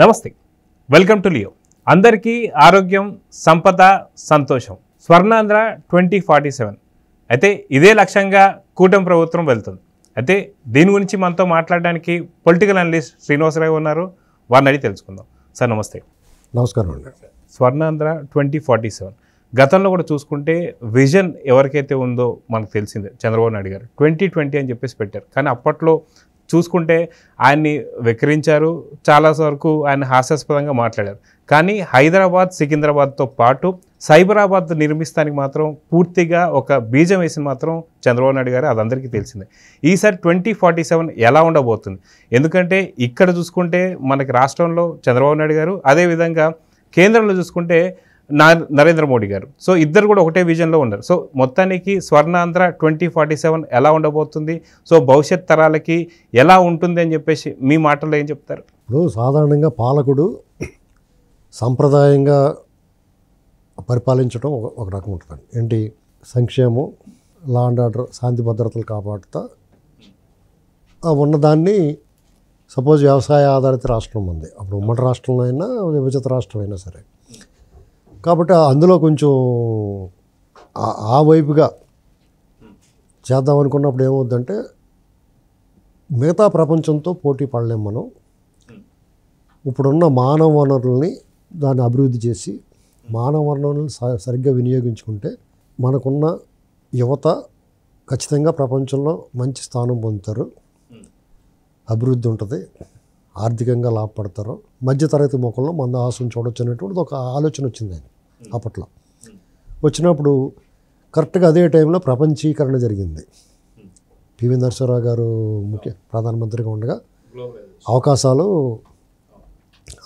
నమస్తే, welcome to Leo. అందరికీ ఆరోగ్యం, సంపద, సంతోషం. స్వర్ణాంధ్ర 2047 అయితే ఇదే లక్ష్యంగా కూటమి ప్రభుత్వం వెళ్తుంది. అయితే దీని గురించి మనతో మాట్లాడడానికి పొలిటికల్ అనలిస్ట్ శ్రీనివాసరావు ఉన్నారు. వారిని అడిగి తెలుసుకుందాం. సార్ నమస్తే. నమస్కారం అండి. స్వర్ణాంధ్ర 2047 గతంలో కూడా చూసుకుంటే విజన్ ఎవరికైతే ఉందో మనకు తెలిసిందే. చంద్రబాబు నాయుడు గారు 2020 అని చెప్పేసి పెట్టారు. కానీ అప్పట్లో చూసుకుంటే ఆయన్ని వెక్కిరించారు, చాలా వరకు ఆయన హాస్యాస్పదంగా మాట్లాడారు. కానీ హైదరాబాద్, సికింద్రాబాద్తో పాటు సైబరాబాద్ నిర్మిస్తానికి మాత్రం పూర్తిగా ఒక బీజం వేసిన మాత్రం చంద్రబాబు నాయుడు గారు, అది అందరికీ తెలిసిందే. ఈసారి 2047 ఎలా ఉండబోతుంది? ఎందుకంటే ఇక్కడ చూసుకుంటే మనకి రాష్ట్రంలో చంద్రబాబు నాయుడు గారు, అదేవిధంగా కేంద్రంలో చూసుకుంటే నరేంద్ర మోడీ గారు. సో ఇద్దరు కూడా ఒకటే విజన్లో ఉన్నారు. సో మొత్తానికి స్వర్ణాంధ్ర 2047 ఎలా ఉండబోతుంది, సో భవిష్యత్ తరాలకి ఎలా ఉంటుంది అని చెప్పేసి మీ మాటల్లో ఏం చెప్తారు? ఇప్పుడు సాధారణంగా పాలకుడు సాంప్రదాయంగా పరిపాలించడం ఒక రకం ఉంటుందండి. ఏంటి, సంక్షేమం, లా అండ్ ఆర్డర్, శాంతి భద్రతలు కాపాడుతా ఉన్నదాన్ని. సపోజ్ వ్యవసాయ ఆధారిత రాష్ట్రం ఉంది, అప్పుడు ఉమ్మడి రాష్ట్రంలో అయినా విభజిత రాష్ట్రం అయినా సరే. కాబట్టి అందులో కొంచెం ఆ వైపుగా చేద్దాం అనుకున్నప్పుడు ఏమవుద్దంటే, మిగతా ప్రపంచంతో పోటీ పడలేం మనం. ఇప్పుడున్న మానవ వనరుల్ని దాన్ని అభివృద్ధి చేసి మానవ వనరులను సరిగ్గా వినియోగించుకుంటే మనకున్న యువత ఖచ్చితంగా ప్రపంచంలో మంచి స్థానం పొందుతారు, అభివృద్ధి ఉంటుంది, ఆర్థికంగా లాభపడతారు, మధ్యతరగతి మొక్కల్లో మంద ఆశను చూడొచ్చు అనేటువంటిది ఒక ఆలోచన వచ్చింది ఆయన అప్పట్లో. వచ్చినప్పుడు కరెక్ట్గా అదే టైంలో ప్రపంచీకరణ జరిగింది. పివి నరసింహారావు గారు ప్రధానమంత్రిగా ఉండగా అవకాశాలు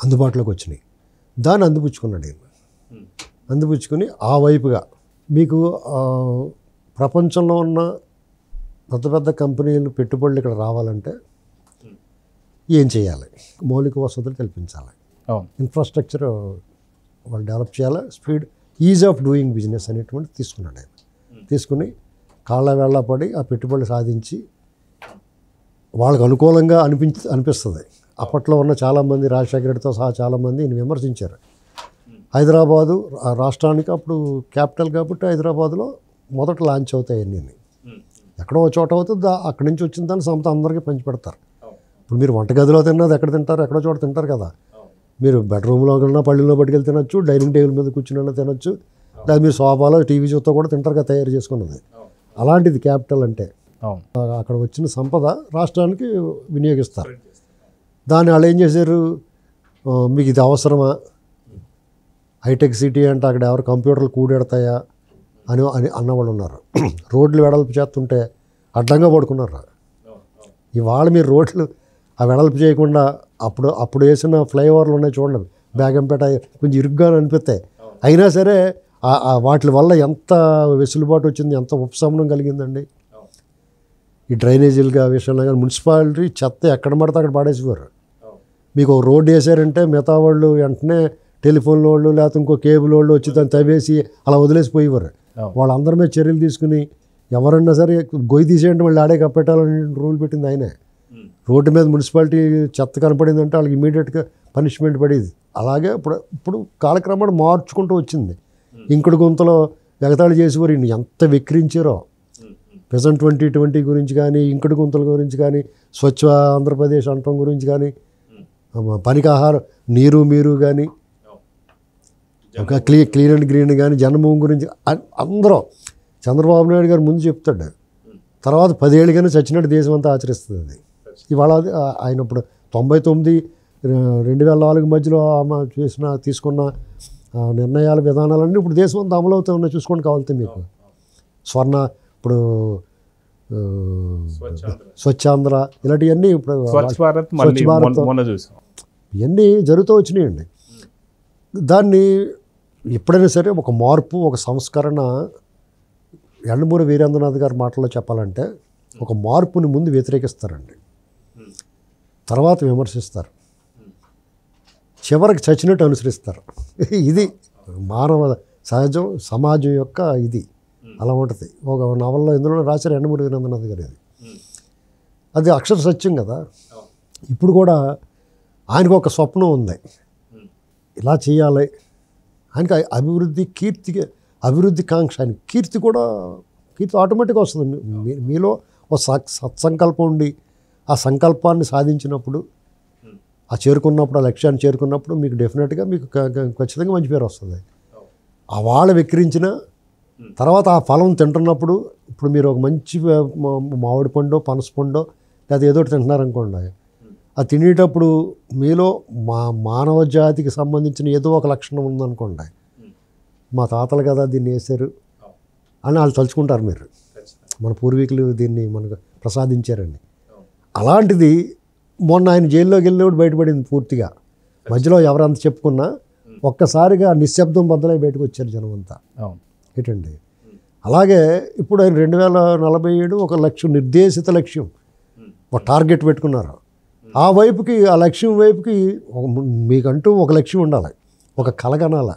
అందుబాటులోకి వచ్చినాయి. దాన్ని అందిపుచ్చుకున్నాడు ఈయన. అందిపుచ్చుకుని ఆ వైపుగా మీకు ప్రపంచంలో ఉన్న పెద్ద పెద్ద కంపెనీలు పెట్టుబడులు ఇక్కడ రావాలంటే ఏం చేయాలి? మౌలిక వసతులు కల్పించాలి, ఇన్ఫ్రాస్ట్రక్చర్ వాళ్ళు డెవలప్ చేయాలి, speed, is of doing business అనేటువంటి తీసుకున్నాడు ఆయన. తీసుకుని కాళ్ళ వేళ్ళ పడి ఆ పెట్టుబడులు సాధించి వాళ్ళకు అనుకూలంగా అనిపిస్తుంది. అప్పట్లో ఉన్న చాలామంది, రాజశేఖర రెడ్డితో సహా చాలామంది ఈయన విమర్శించారు. హైదరాబాదు రాష్ట్రానికి అప్పుడు క్యాపిటల్ కాబట్టి హైదరాబాదులో మొదట లాంచ్ అవుతాయి అన్నీ. ఎక్కడో చోట అవుతుంది, అక్కడి నుంచి వచ్చిన దాన్ని సంపద అందరికీ పంచిపెడతారు. ఇప్పుడు మీరు వంటగదిలో తిన్నది ఎక్కడ తింటారు? ఎక్కడో చోట తింటారు కదా. మీరు బెడ్రూమ్లో కన్నా పళ్ళిలో పట్టుకెళ్ళి తినొచ్చు, డైనింగ్ టేబుల్ మీద కూర్చుని తినొచ్చు, లేదా మీరు సోఫాలో టీవీ చూస్తూ కూడా తింటారు కదా, తయారు చేసుకున్నది. అలాంటిది క్యాపిటల్ అంటే. అక్కడ వచ్చిన సంపద రాష్ట్రానికి వినియోగిస్తారు. దాన్ని వాళ్ళు ఏం చేశారు, మీకు ఇది అవసరమా, హైటెక్ సిటీ అంటే అక్కడ ఎవరు కంప్యూటర్లు కూడెడతాయా అని అన్నవాళ్ళు ఉన్నారు. రోడ్లు వెడల్పు చేస్తుంటే అడ్డంగా పడుకున్నారు. ఇవాళ మీరు రోడ్లు ఆ వెడల్పు చేయకుండా అప్పుడు వేసిన ఫ్లైఓవర్లు ఉన్నాయి చూడండి, బేగంపేట కొంచెం ఇరుగ్గా అనిపిస్తాయి. అయినా సరే వాటి వల్ల ఎంత వెసులుబాటు వచ్చింది, ఎంత ఉపశమనం కలిగిందండి. ఈ డ్రైనేజీలుగా విషయంలో కానీ మున్సిపాలిటీ చెత్త ఎక్కడ పడితే అక్కడ పడేసేవారు. మీకు ఒక రోడ్డు వేసారంటే మిగతా వాళ్ళు వెంటనే టెలిఫోన్ వాళ్ళు లేకపోతే ఇంకో కేబుల్ వాళ్ళు వచ్చి దాన్ని తవ్వేసి అలా వదిలేసిపోయేవారు. వాళ్ళందరి మీద చర్యలు తీసుకుని ఎవరన్నా సరే గొయ్యి తీసేయండి మళ్ళీ ఆడే కప్పెట్టాలని రూల్ పెట్టింది ఆయనే. రోడ్డు మీద మున్సిపాలిటీ చెత్త కనపడిందంటే వాళ్ళకి ఇమీడియట్గా పనిష్మెంట్ పడేది. అలాగే ఇప్పుడు కాలక్రమాన్ని మార్చుకుంటూ వచ్చింది. ఇంకుడు గుంతలో ఎగతాళి చేసేవారు, ఎంత వెక్కిరించారో. విజన్ 2020 గురించి కానీ, ఇంకుడు గుంతల గురించి కానీ, స్వచ్ఛ ఆంధ్రప్రదేశ్ అంటం గురించి కానీ, పనికి ఆహారం, నీరు మీరు కానీ, క్లీన్ అండ్ గ్రీన్ కానీ, జన్మభూమి గురించి అందరూ చంద్రబాబు నాయుడు గారు ముందు చెప్తాడు. తర్వాత 10 ఏళ్ళుగానే చచ్చినట్టు దేశం అంతా ఆచరిస్తుంది అది. ఇవాళ ఆయన ఇప్పుడు 99, 2004 మధ్యలో తీసుకున్న నిర్ణయాల విధానాలన్నీ ఇప్పుడు దేశం అంతా అమలు అవుతూ ఉన్నాయి. చూసుకోండి కావాలితే మీకు. ఇప్పుడు స్వచ్ఛాంధ్ర ఇలాంటివన్నీ, ఇప్పుడు స్వచ్ఛ భారత్ ఇవన్నీ జరుగుతూ వచ్చినాయండి. దాన్ని ఎప్పుడైనా సరే ఒక మార్పు, ఒక సంస్కరణ, యండమూరి వీరేంద్రనాథ్ గారి మాటల్లో చెప్పాలంటే ఒక మార్పుని ముందు వ్యతిరేకిస్తారండి, తర్వాత విమర్శిస్తారు, చివరికి చచ్చినట్టు అనుసరిస్తారు. ఇది మానవ సహజం, సమాజం యొక్క ఇది అలా ఉంటుంది. ఒక నవల్లో ఇందులో రాశారు యండమూరి వీరేంద్రనాథ్ గారు. అది అక్షర సత్యం కదా. ఇప్పుడు కూడా ఆయనకు ఒక స్వప్నం ఉంది, ఇలా చేయాలి. ఆయనకి అభివృద్ధి, అభివృద్ధి కాంక్ష, ఆయన కీర్తి ఆటోమేటిక్గా వస్తుంది. మీలో ఒక సత్సంకల్పం ఉండి ఆ సంకల్పాన్ని సాధించినప్పుడు, ఆ లక్ష్యాన్ని చేరుకున్నప్పుడు మీకు డెఫినెట్గా మీకు ఖచ్చితంగా మంచి పేరు వస్తుంది. ఆ వాళ్ళు వెక్కిరించిన తర్వాత ఆ ఫలం తింటున్నప్పుడు, ఇప్పుడు మీరు ఒక మంచి మామిడి పండో పనస పండో లేదా ఏదో ఒకటి తింటున్నారనుకోండి, అది తినేటప్పుడు మీలో మానవ జాతికి సంబంధించిన ఏదో ఒక లక్షణం ఉందనుకోండి, మా తాతలు కదా దీన్ని వేశారు అని వాళ్ళు తలుచుకుంటారు. మీరు మన పూర్వీకులు దీన్ని మనకు ప్రసాదించారండి. అలాంటిది మొన్న ఆయన జైల్లోకి వెళ్ళినప్పుడు బయటపడింది పూర్తిగా. మధ్యలో ఎవరంత చెప్పుకున్నా ఒక్కసారిగా నిశ్శబ్దం బద్దలై బయటకు వచ్చారు జనం అంతా. ఏంటండి, అలాగే ఇప్పుడు ఆయన 2047 ఒక లక్ష్యం, నిర్దేశిత లక్ష్యం, ఒక టార్గెట్ పెట్టుకున్నారు. ఆ వైపుకి, ఆ లక్ష్యం వైపుకి మీకంటూ ఒక లక్ష్యం ఉండాలి, ఒక కలగనాల.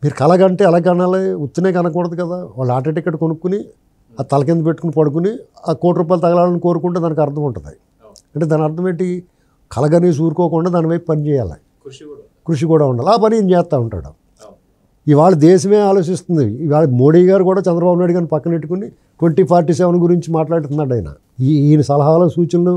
మీరు కలగంటే ఎలా కనాలి? ఉత్తినే కనకూడదు కదా. వాళ్ళు ఆటో టికెట్ కొనుక్కుని ఆ తల కింద పెట్టుకుని పడుకుని ఆ ₹1 తగలాలని కోరుకుంటే దానికి అర్థం ఉంటుంది. అంటే దాని అర్థం ఏంటి? కలగనేసి ఊరుకోకుండా దాని వైపు పని చేయాలి, కృషి కూడా ఉండాలి. ఆ పని ఈయన చేస్తూ ఉంటాడు. ఇవాళ దేశమే ఆలోచిస్తుంది. ఇవాళ మోడీ గారు కూడా చంద్రబాబు నాయుడు గారిని పక్కన పెట్టుకుని 2047 గురించి మాట్లాడుతున్నాడు. ఈయన సలహాలు సూచనలు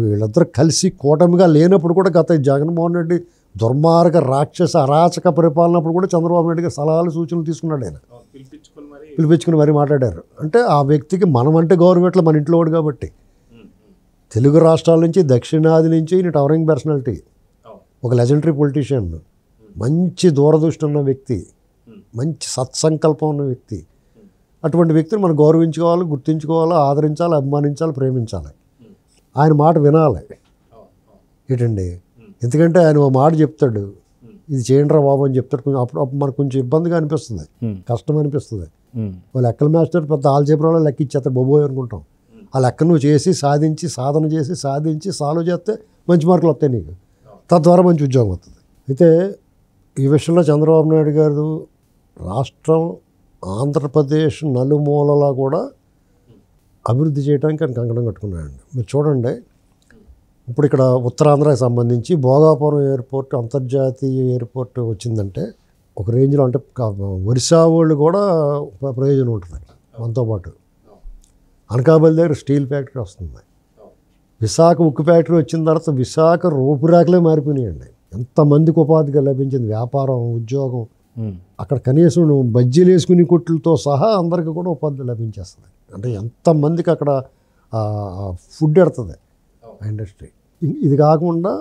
వీళ్ళిద్దరూ కలిసి కూటమిగా లేనప్పుడు కూడా, గత జగన్మోహన్ రెడ్డి దుర్మార్గ రాక్షస అరాచక పరిపాలనప్పుడు కూడా చంద్రబాబు నాయుడు గారు సలహాలు సూచనలు తీసుకున్నాడు. ఆయన పిలిపించుకుని మరీ మాట్లాడారు. అంటే ఆ వ్యక్తికి మనం అంటే గవర్నమెంట్లో మన ఇంట్లో వాడు కాబట్టి, తెలుగు రాష్ట్రాల నుంచి దక్షిణాది నుంచి ఈయన టవరింగ్ పర్సనాలిటీ, ఒక లెజెండరీ పొలిటీషియన్, మంచి దూరదృష్టి ఉన్న వ్యక్తి, మంచి సత్సంకల్పం ఉన్న వ్యక్తి. అటువంటి వ్యక్తిని మనం గౌరవించుకోవాలి, గుర్తించుకోవాలి, ఆదరించాలి, అభిమానించాలి, ప్రేమించాలి. ఆయన మాట వినాలి. ఏంటండి, ఎందుకంటే ఆయన ఒక మాట చెప్తాడు, ఇది చేయండి రా బాబు అని చెప్తాడు. అప్పుడు మనకు కొంచెం ఇబ్బందిగా అనిపిస్తుంది, కష్టం అనిపిస్తుంది. వాళ్ళు లెక్కల మాస్టర్ పెద్ద ఆల్జీబ్రాలో లెక్క ఇచ్చేస్తారు బొబ్బోయ్ అనుకుంటాం. ఆ లెక్క నువ్వు చేసి సాధించి, సాధన చేసి సాధించి సాల్వ్ చేస్తే మంచి మార్కులు వస్తాయి నీకు, తద్వారా మంచి ఉద్యోగం వస్తుంది. అయితే ఈ విషయంలో చంద్రబాబు నాయుడు గారు రాష్ట్రం, ఆంధ్రప్రదేశ్ నలుమూలలా కూడా అభివృద్ధి చేయడానికి ఆయన కంకణం కట్టుకున్నాడండి. మీరు చూడండి, ఇప్పుడు ఇక్కడ ఉత్తరాంధ్రకి సంబంధించి భోగాపురం ఎయిర్పోర్ట్ అంతర్జాతీయ ఎయిర్పోర్ట్ వచ్చిందంటే ఒక రేంజ్లో, అంటే ఒరిస్సా వాళ్ళు కూడా ప్రయోజనం ఉంటుంది మనతో పాటు. అనకాపల్లి దగ్గర స్టీల్ ఫ్యాక్టరీ వస్తుంది. విశాఖ ఉక్కు ఫ్యాక్టరీ వచ్చిన తర్వాత విశాఖ రూపురేఖలే మారిపోయినాయండి. ఎంతమందికి ఉపాధిగా లభించింది, వ్యాపారం, ఉద్యోగం. అక్కడ కనీసం బజ్జీలు వేసుకునే కొట్లతో సహా అందరికీ కూడా ఉపాధి లభించేస్తుంది. అంటే ఎంతమందికి అక్కడ ఫుడ్ ఎడుతుంది ఆ ఇండస్ట్రీ. ఇది కాకుండా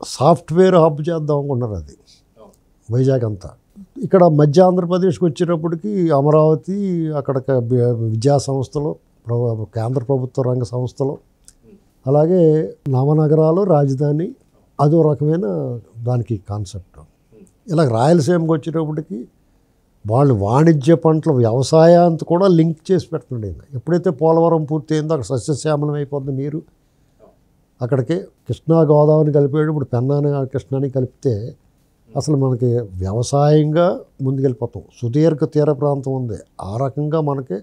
సాఫ్ట్వేర్ హబ్ చేద్దాం అనుకున్నారు అది వైజాగ్ అంతా. ఇక్కడ మధ్య ఆంధ్రప్రదేశ్కి వచ్చేటప్పటికి అమరావతి, అక్కడ విద్యా సంస్థలు, కేంద్ర ప్రభుత్వ రంగ సంస్థలు, అలాగే నవనగరాలు, రాజధాని, అదో రకమైన దానికి కాన్సెప్ట్. ఇలా రాయలసీమకి వచ్చేటప్పటికి వాళ్ళు వాణిజ్య పంటల వ్యవసాయాన్ని కూడా లింక్ చేసి పెడుతుండే. ఎప్పుడైతే పోలవరం పూర్తి అయిందో అక్కడ సస్యశ్యామలం అయిపోతుంది నీరు. అక్కడికి కృష్ణా గోదావరిని కలిపేటప్పుడు ఇప్పుడు పెన్నాని కృష్ణాని కలిపితే అసలు మనకి వ్యవసాయంగా ముందుకెళ్ళిపోతాం. సుదీర్ఘ తీర ప్రాంతం ఉంది. ఆ రకంగా మనకి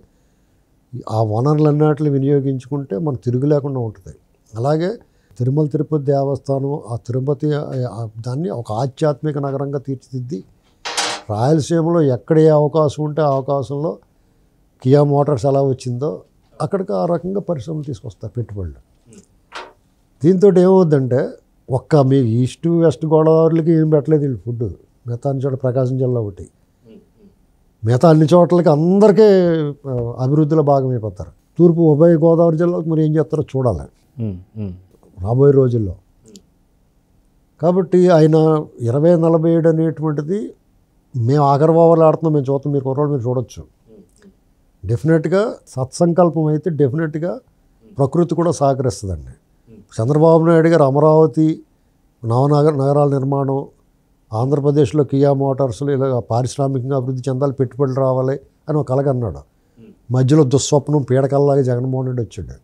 ఆ వనరులన్నిటిని వినియోగించుకుంటే మనం తిరుగు లేకుండా ఉంటుంది. అలాగే తిరుమల తిరుపతి దేవస్థానం, ఆ తిరుపతి దాన్ని ఒక ఆధ్యాత్మిక నగరంగా తీర్చిదిద్ది రాయలసీమలో ఎక్కడ ఏ అవకాశం ఉంటే ఆ అవకాశంలో కియా మోటార్స్ ఎలా వచ్చిందో అక్కడికి ఆ రకంగా పరిశ్రమలు తీసుకొస్తారు, పెట్టుబడులు. దీంతో ఏమవుద్దంటే ఒక్క మీ ఈస్ట్ వెస్ట్ గోదావరికి ఏం పెట్టలేదు వీళ్ళు ఫుడ్. మిగతా అన్ని చోట్ల ప్రకాశం జిల్లా ఒకటి, మిగతా అన్ని చోట్లకి అందరికీ అభివృద్ధిలో భాగమైపోతారు. తూర్పు ఉభయ గోదావరి జిల్లాకు మరి ఏం చేస్తారో చూడాలి రాబోయే రోజుల్లో. కాబట్టి ఆయన 2047 అనేటువంటిది మేము ఆగర్వావర్లు ఆడుతున్నాం, మేము చూస్తాం, మీరు కుర్రోళ్ళు మీరు చూడొచ్చు. డెఫినెట్గా సత్సంకల్పం అయితే డెఫినెట్గా ప్రకృతి కూడా సహకరిస్తుందండి. చంద్రబాబు నాయుడు గారు అమరావతి, నగరాల నిర్మాణం, ఆంధ్రప్రదేశ్లో కియా మోటార్స్లో ఇలా పారిశ్రామికంగా అభివృద్ధి చెందాలి, పెట్టుబడులు రావాలి అని ఒక కలగన్నాడు. మధ్యలో దుస్వప్నం పీడకల్లాగా జగన్మోహన్ రెడ్డి వచ్చాడు.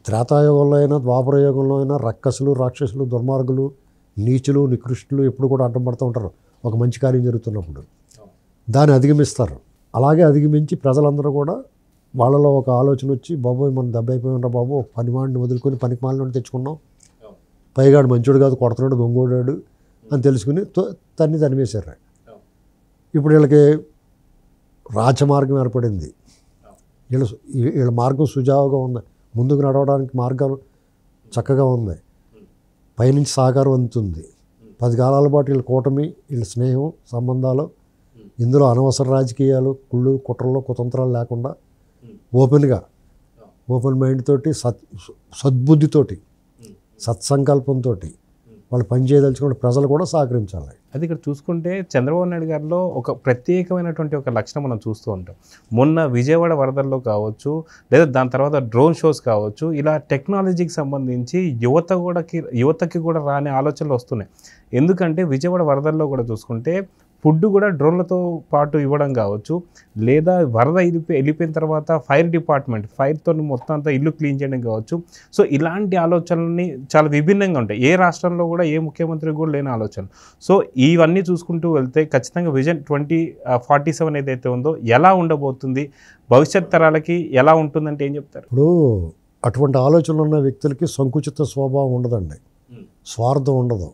త్రేతాయుగంలో అయినా ద్వాపరయుగంలో అయినా రక్కసులు, రాక్షసులు, దుర్మార్గులు, నీచులు, నికృష్టులు ఎప్పుడు కూడా అడ్డం పడుతూ ఉంటారు ఒక మంచి కార్యం జరుగుతున్నప్పుడు. దాన్ని అధిగమిస్తారు. అలాగే అధిగమించి ప్రజలందరూ కూడా వాళ్ళలో ఒక ఆలోచన వచ్చి, బాబోయ్ మనం దెబ్బ అయిపోయినరా బాబు, ఒక పనివాడిని వదులుకొని పనికి మాలిన తెచ్చుకున్నాం, పైగాడు మంచోడు కాదు, కొడుతున్నాడు, దొంగోడాడు అని తెలుసుకుని తరిమేశారు. ఇప్పుడు వీళ్ళకి రాజమార్గం ఏర్పడింది. వీళ్ళ మార్గం సుజావుగా ఉంది, ముందుకు నడవడానికి మార్గాలు చక్కగా ఉన్నాయి, పైనుంచి సహకారం అందుతుంది. 10 కాలాల పాటు వీళ్ళ కూటమి, వీళ్ళ స్నేహం సంబంధాలు, ఇందులో అనవసర రాజకీయాలు, కుళ్ళు కుట్రలు కుతంత్రాలు లేకుండా ఓపెన్గా, ఓపెన్ మైండ్ తోటి, సద్బుద్ధితోటి, సత్సంకల్పంతో వాళ్ళు పనిచేయదలుచుకున్న ప్రజలు కూడా సహకరించాలి. అది ఇక్కడ చూసుకుంటే చంద్రబాబు నాయుడు గారిలో ఒక ప్రత్యేకమైనటువంటి ఒక లక్షణం మనం చూస్తూ ఉంటాం. మొన్న విజయవాడ వరదల్లో కావచ్చు, లేదా దాని తర్వాత డ్రోన్ షోస్ కావచ్చు, ఇలా టెక్నాలజీకి సంబంధించి యువతకి కూడా రాని ఆలోచనలు వస్తున్నాయి. ఎందుకంటే విజయవాడ వరదల్లో కూడా చూసుకుంటే ఫుడ్ కూడా డ్రోన్లతో పాటు ఇవ్వడం కావచ్చు, లేదా వరద వెళ్ళిపోయిన తర్వాత ఫైర్ డిపార్ట్మెంట్ ఫైర్తో మొత్తం అంతా ఇల్లు క్లీన్ చేయడం కావచ్చు. సో ఇలాంటి ఆలోచనలని చాలా విభిన్నంగా ఉంటాయి. ఏ రాష్ట్రంలో కూడా ఏ ముఖ్యమంత్రికి కూడా లేని ఆలోచనలు. సో ఇవన్నీ చూసుకుంటూ వెళ్తే ఖచ్చితంగా విజన్ 2047 ఏదైతే ఉందో ఎలా ఉండబోతుంది, భవిష్యత్ తరాలకి ఎలా ఉంటుందంటే ఏం చెప్తారు? ఇప్పుడు అటువంటి ఆలోచనలు ఉన్న వ్యక్తులకి సంకుచిత స్వభావం ఉండదండి, స్వార్థం ఉండదు,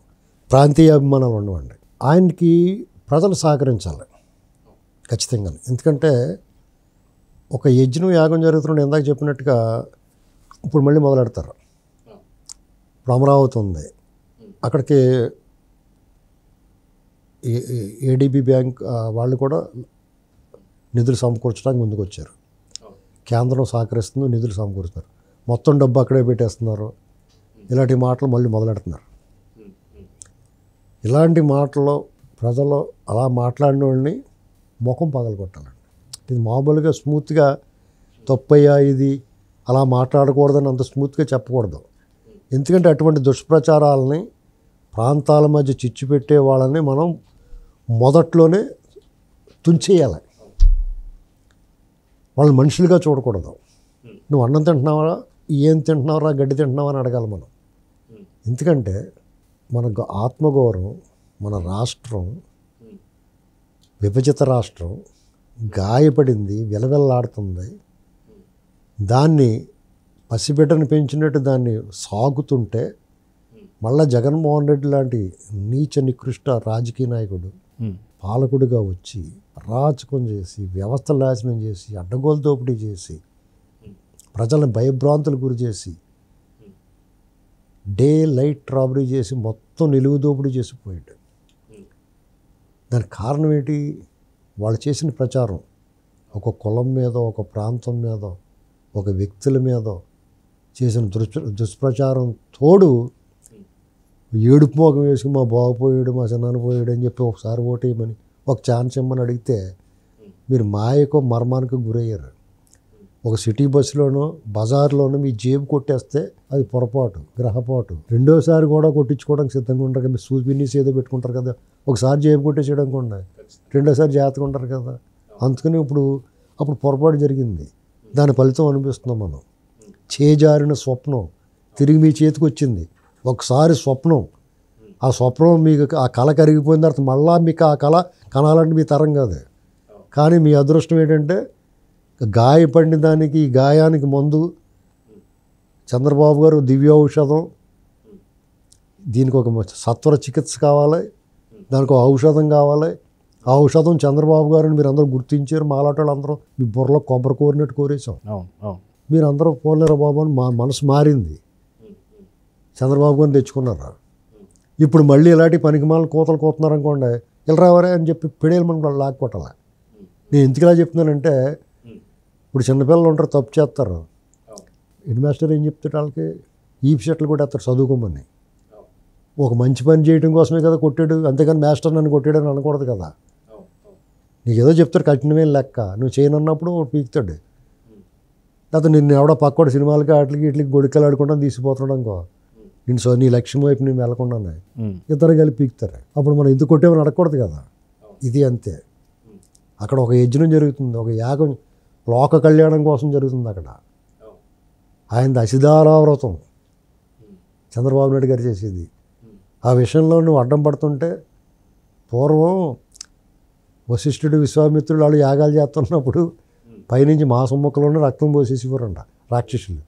ప్రాంతీయ అభిమానాలు ఉండవండి. ఆయనకి ప్రజలు సహకరించాలి ఖచ్చితంగా. ఎందుకంటే ఒక యజ్ఞం యాగం జరుగుతున్న ఇందాక చెప్పినట్టుగా ఇప్పుడు మళ్ళీ మొదలెడతారు. ఇప్పుడు అమరావతి ఉంది, అక్కడికి ఏడీబీ బ్యాంక్ వాళ్ళు కూడా నిధులు సమకూర్చడానికి ముందుకు వచ్చారు. కేంద్రం సహకరిస్తుంది, నిధులు సమకూరుస్తున్నారు, మొత్తం డబ్బు అక్కడే పెట్టేస్తున్నారు. ఇలాంటి మాటలు మళ్ళీ మొదలెడుతున్నారు. ఇలాంటి మాటల్లో ప్రజలు అలా మాట్లాడిన వాళ్ళని ముఖం పగలగొట్టాలండి. ఇది మామూలుగా స్మూత్గా తప్పయ్యా ఇది అలా మాట్లాడకూడదని అంత స్మూత్గా చెప్పకూడదు. ఎందుకంటే అటువంటి దుష్ప్రచారాలని, ప్రాంతాల మధ్య చిచ్చు పెట్టే వాళ్ళని మనం మొదట్లోనే తుంచేయాలి. వాళ్ళని మనుషులుగా చూడకూడదు. నువ్వు అన్నం తింటున్నావా, ఏం తింటున్నావరా, గడ్డి తింటున్నావా అని అడగాలి మనం. ఎందుకంటే మన ఆత్మగౌరవం, మన రాష్ట్రం విభజిత రాష్ట్రం గాయపడింది, విలవిల్లాడుతుంది. దాన్ని పసిబిడ్డను పెంచినట్టు దాన్ని సాగుతుంటే మళ్ళా జగన్మోహన్ రెడ్డి లాంటి నీచ నికృష్ట రాజకీయ నాయకుడు పాలకుడిగా వచ్చి అరాచకం చేసి, వ్యవస్థ నాశనం చేసి, అడ్డగోలు దోపిడీ చేసి, ప్రజలను భయభ్రాంతులు గురి చేసి, డే లైట్ రాబరీ చేసి, మొత్తం నిలువు దోపిడీ చేసిపోయాడు. దానికి కారణం ఏంటి? వాళ్ళు చేసిన ప్రచారం ఒక కులం మీద, ఒక ప్రాంతం మీద, ఒక వ్యక్తుల మీద చేసిన దుష్ప్రచారం తోడు ఏడుపు మోగం వేసుకుని మా బాగుపోయాడు, మా చిన్నాన్న పోయాడు అని చెప్పి ఒకసారి ఓటేయమని, ఒక ఛాన్స్ ఇమ్మని అడిగితే మీరు మాయకో మర్మానికి గురయ్యారు. ఒక సిటీ బస్సులోనో బజార్లోనో మీ జేబు కొట్టేస్తే అది పొరపాటు, గ్రహపాటు. రెండోసారి కూడా కొట్టించుకోవడానికి సిద్ధంగా ఉంటారు కదా. మీరు సూపినీస్ ఏదో పెట్టుకుంటారు కదా, ఒకసారి జేబు కొట్టేసేయడానికి ఉండే, రెండోసారి జాగ్రత్తగా ఉంటారు కదా. అందుకని అప్పుడు పొరపాటు జరిగింది, దాని ఫలితం అనిపిస్తున్నాం మనం. చేజారిన స్వప్నం తిరిగి మీ చేతికి వచ్చింది. ఒకసారి స్వప్నం, ఆ స్వప్నం మీకు, ఆ కళ కరిగిపోయిన తర్వాత మళ్ళీ మీకు ఆ కళ కనాలంటే మీ తరం కాదు. కానీ మీ అదృష్టం ఏంటంటే గాయపడిన దానికి, ఈ గాయానికి మందు చంద్రబాబు గారు దివ్య ఔషధం. దీనికి ఒక సత్వర చికిత్స కావాలి, దానికి ఒక ఔషధం కావాలి. ఆ ఔషధం చంద్రబాబు గారిని మీరు అందరూ గుర్తించారు. మాలాట వాళ్ళు అందరూ మీ బుర్రలో కొబ్బరి కోరినట్టు కోరేసాం. మీరు అందరూ పోలేరా బాబు అని మా మనసు మారింది. చంద్రబాబు గారిని తెచ్చుకున్నారు. ఇప్పుడు మళ్ళీ ఇలాంటి పనికిమాలను కోతలు కోతున్నారు అనుకోండి, ఇలా రావరే అని చెప్పి పిడేలు మనం లాక్కొట్టాలి. నేను ఎందుకు ఇలా చెప్తున్నానంటే, ఇప్పుడు చిన్నపిల్లలు ఉంటారు, తప్పు చేస్తారు. హెడ్ మాస్టర్ ఏం చెప్తాడు వాళ్ళకి? ఈప్ షర్ట్లు కూడా వేస్తారు చదువుకోమని. ఒక మంచి పని చేయడం కోసమే కదా కొట్టాడు, అంతేగాని మాస్టర్ నన్ను కొట్టాడని అనకూడదు కదా. నీకు ఏదో చెప్తాడు కఠినమైన లెక్క, నువ్వు చేయనన్నప్పుడు పీకుతాడు. లేకపోతే నిన్ను ఎవడో పక్కోడు సినిమాలకి వాటికి గొడికలు ఆడుకుంటా తీసిపోతున్నాడు అనుకో, నీ లక్ష్యం వైపు నేను వెళ్ళకుండానే ఇద్దరు కలిపి పీకుతారు. అప్పుడు మనం ఎందుకు కొట్టేమని అడగకూడదు కదా. ఇది అంతే. అక్కడ ఒక యజ్ఞం జరుగుతుంది, ఒక యాగం, లోక కళ్యాణం కోసం జరుగుతుంది అక్కడ. ఆయనది అసిధారావ్రతం చంద్రబాబు నాయుడు గారు చేసేది. ఆ విషయంలో నువ్వు అడ్డం పడుతుంటే, పూర్వం వశిష్ఠుడు విశ్వామిత్రుడు వాళ్ళు యాగాలు చేస్తున్నప్పుడు పైనుంచి మాంసం ముక్కలోనే రక్తం పోసేసిపోరంట రాక్షసులు.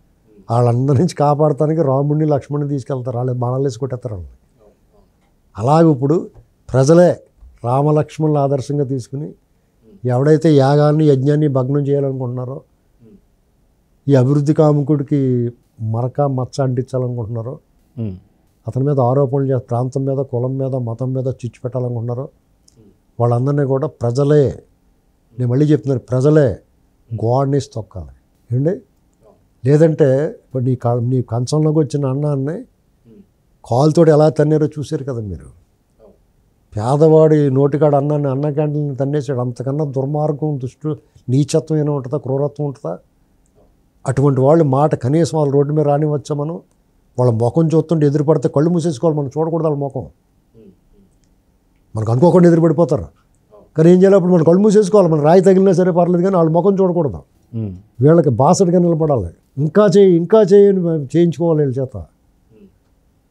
వాళ్ళందరి నుంచి కాపాడటానికి రాముడిని లక్ష్మణ్ని తీసుకెళ్తారు, వాళ్ళు బాణాలు వేసి కొట్టేస్తారు వాళ్ళని. అలాగే ఇప్పుడు ప్రజలే రామలక్ష్మణులు ఆదర్శంగా తీసుకుని ఎవడైతే యాగాన్ని యజ్ఞాన్ని భగ్నం చేయాలనుకుంటున్నారో, ఈ అభివృద్ధి కాముకుడికి మరక మచ్చ అంటించాలనుకుంటున్నారో, అతని మీద ఆరోపణలు చేసి ప్రాంతం మీద కులం మీద మతం మీద చిచ్చు పెట్టాలనుకుంటున్నారో వాళ్ళందరినీ కూడా ప్రజలే, నేను మళ్ళీ చెప్తున్నాను, ప్రజలే గోడనేసి తొక్కాలి ఏంటి. లేదంటే ఇప్పుడు నీ కంచంలోకి వచ్చిన అన్నాన్ని కాలుతోటి ఎలా తన్నారో చూశారు కదా మీరు. పేదవాడి నోటికాడ అన్నాన్ని అన్న క్యాంటీన్ని తన్నేసాడు. అంతకన్నా దుర్మార్గం, దుష్టు, నీచత్వం ఏమైనా ఉంటుందా, క్రూరత్వం ఉంటుందా? అటువంటి వాళ్ళు మాట కనీసం వాళ్ళ రోడ్డు మీద రానివచ్చా? మనం వాళ్ళ ముఖం చూస్తుంటే ఎదురుపడితే కళ్ళు మూసేసుకోవాలి, మనం చూడకూడదు వాళ్ళ ముఖం. మనకు అనుకోకుండా ఎదురుపడిపోతారు, కానీ ఏం చేయాలి, అప్పుడు మనం కళ్ళు మూసేసుకోవాలి. మన రాయి తగిలినా సరే పర్లేదు, కానీ వాళ్ళ ముఖం చూడకూడదు. వీళ్ళకి బాసటగా నిలబడాలి. ఇంకా చేయని చేయించుకోవాలి వీళ్ళ చేత.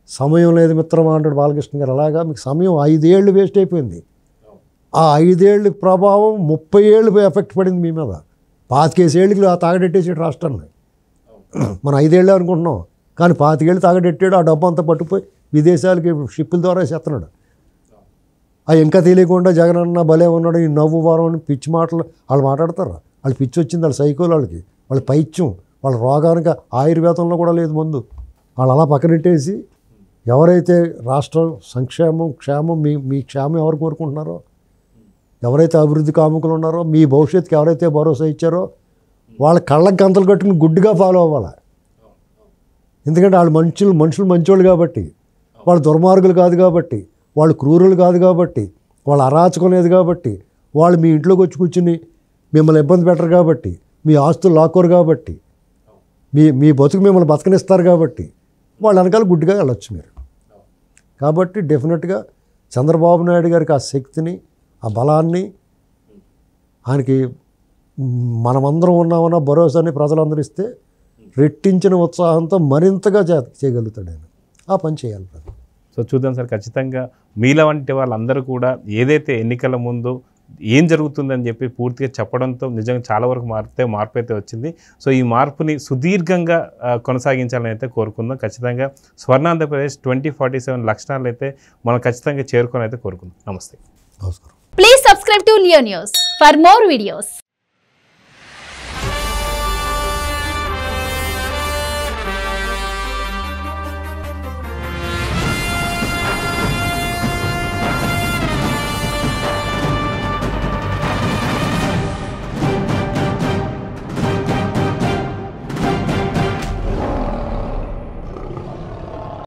సమయం లేదు మిత్రమా అంటాడు బాలకృష్ణ గారు. అలాగా మీకు సమయం 5 ఏళ్ళు వేస్ట్ అయిపోయింది. ఆ 5 ఏళ్ళ ప్రభావం 30 ఏళ్ళు ఎఫెక్ట్ పడింది మీ మీద. 25 ఏళ్ళకి తాగడెట్టేసాడు రాష్ట్రాన్ని. మనం 5 ఏళ్ళే అనుకుంటున్నాం, కానీ 25 ఏళ్ళు తాగడెట్టాడు. ఆ డబ్బు అంతా పట్టుపోయి విదేశాలకి షిప్పుల ద్వారా చేస్తున్నాడు. ఇంకా తెలియకుండా జగన్ అన్న భలే ఉన్నాడు, ఈ నవ్వు వారం అని పిచ్చి మాటలు వాళ్ళు మాట్లాడతారు. వాళ్ళు పిచ్చి వచ్చింది, వాళ్ళ సైకోలు, వాళ్ళ పైత్యం, వాళ్ళ రోగానికి ఆయుర్వేదంలో కూడా లేదు మందు. వాళ్ళు అలా పక్కనెట్టేసి ఎవరైతే రాష్ట్ర సంక్షేమం క్షేమం మీ క్షేమం ఎవరు కోరుకుంటున్నారో, ఎవరైతే అభివృద్ధి కాముకులు ఉన్నారో, మీ భవిష్యత్తుకి ఎవరైతే భరోసా ఇచ్చారో వాళ్ళ కళ్ళకి గంతలు కట్టుకుని గుడ్డిగా ఫాలో అవ్వాలి. ఎందుకంటే వాళ్ళు మనుషులు మంచోళ్ళు కాబట్టి, వాళ్ళు దుర్మార్గులు కాదు కాబట్టి, వాళ్ళు క్రూరులు కాదు కాబట్టి, వాళ్ళు అరాచకం లేదు కాబట్టి, వాళ్ళు మీ ఇంట్లోకి వచ్చి కూర్చుని మిమ్మల్ని ఇబ్బంది పెట్టరు కాబట్టి, మీ ఆస్తులు లాక్కోరు కాబట్టి, మీ బతుకు మిమ్మల్ని బతకనిస్తారు కాబట్టి వాళ్ళ వెనకాల గుడ్డిగా వెళ్ళొచ్చు మీరు. కాబట్టి డెఫినెట్గా చంద్రబాబు నాయుడు గారికి ఆ శక్తిని, ఆ బలాన్ని, ఆయనకి మనమందరం ఉన్నామన్న భరోసాని ప్రజలందరూ ఇస్తే రెట్టించిన ఉత్సాహంతో మరింతగా చేయగలుగుతాడు ఆయన. ఆ పని చేయాలి. సో చూద్దాం సార్, ఖచ్చితంగా మీల వంటి వాళ్ళందరూ కూడా ఏదైతే ఎన్నికల ముందు ఏం జరుగుతుందని చెప్పి పూర్తిగా చెప్పడంతో నిజంగా చాలా వరకు మార్పు అయితే వచ్చింది. సో ఈ మార్పుని సుదీర్ఘంగా కొనసాగించాలని అయితే కోరుకుందాం. ఖచ్చితంగా స్వర్ణాంధ్రప్రదేశ్ 2047 లక్షణాలు అయితే మనం ఖచ్చితంగా చేరుకొని అయితే కోరుకుందాం. నమస్తే. నమస్కారం. Please subscribe to Leo news for more videos.